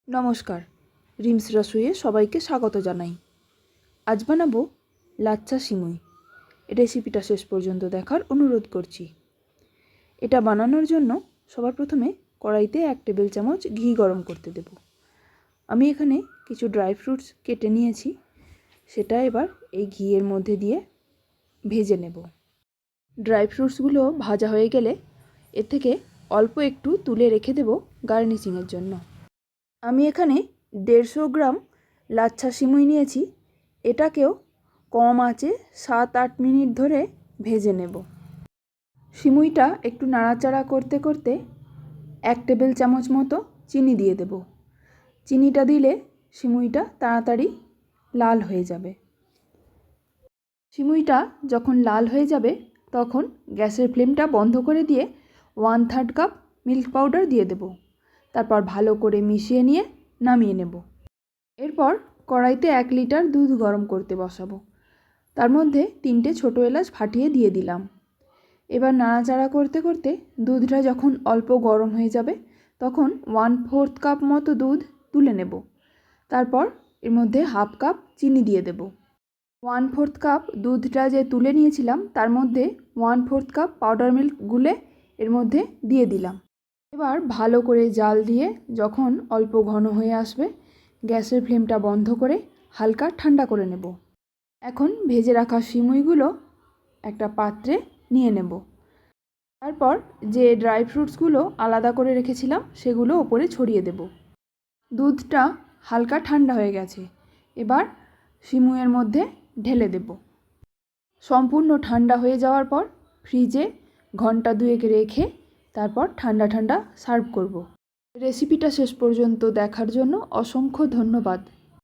নমস্কার, রিমস রসুইয়ে সবাইকে স্বাগত জানাই। আজ বানাবো লাচ্ছা সিমুই। রেসিপিটা শেষ পর্যন্ত দেখার অনুরোধ করছি। এটা বানানোর জন্য সবার প্রথমে কড়াইতে 1 টেবিল চামচ ঘি গরম করতে দেব। আমি এখানে কিছু ড্রাই ফ্রুটস কেটে নিয়েছি, সেটা এবার এই ঘিয়ের মধ্যে দিয়ে ভেজে নেব। ড্রাই ফ্রুটসগুলো ভাজা হয়ে গেলে এর থেকে অল্প একটু তুলে রেখে দেব গার্নিশিংয়ের জন্য। আমি এখানে 150 গ্রাম লাচ্ছা সিমুই নিয়েছি। এটাকেও কম আঁচে 7-8 মিনিট ধরে ভেজে নেব। সিমুইটা একটু নাড়াচাড়া করতে করতে 1 টেবিল চামচ মতো চিনি দিয়ে দেব। চিনিটা দিলে সিমুইটা তাড়াতাড়ি লাল হয়ে যাবে। সিমুইটা যখন লাল হয়ে যাবে তখন গ্যাসের ফ্লেমটা বন্ধ করে দিয়ে 1/3 কাপ মিল্ক পাউডার দিয়ে দেব। তারপর ভালো করে মিশিয়ে নিয়ে নামিয়ে নেব। এরপর কড়াইতে 1 লিটার দুধ গরম করতে বসাবো। তার মধ্যে 3টে ছোটো এলাচ ফাটিয়ে দিয়ে দিলাম। এবার নাড়াচাড়া করতে করতে দুধটা যখন অল্প গরম হয়ে যাবে তখন 1/4 কাপ মতো দুধ তুলে নেব। তারপর এর মধ্যে 1/2 কাপ চিনি দিয়ে দেব। 1/4 কাপ দুধটা যে তুলে নিয়েছিলাম তার মধ্যে 1/4 কাপ পাউডার মিল্ক গুলে এর মধ্যে দিয়ে দিলাম। এবার ভালো করে জাল দিয়ে যখন অল্প ঘন হয়ে আসবে গ্যাসের ফ্লেমটা বন্ধ করে হালকা ঠান্ডা করে নেব। এখন ভেজে রাখা সিমুইগুলো একটা পাত্রে নিয়ে নেব। তারপর যে ড্রাই ফ্রুটসগুলো আলাদা করে রেখেছিলাম সেগুলো ওপরে ছড়িয়ে দেব। দুধটা হালকা ঠান্ডা হয়ে গেছে, এবার সিমুইয়ের মধ্যে ঢেলে দেব। সম্পূর্ণ ঠান্ডা হয়ে যাওয়ার পর ফ্রিজে ঘন্টা 2 রেখে তারপর ঠান্ডা ঠান্ডা সার্ভ করব। রেসিপিটা শেষ পর্যন্ত দেখার জন্য অসংখ্য ধন্যবাদ।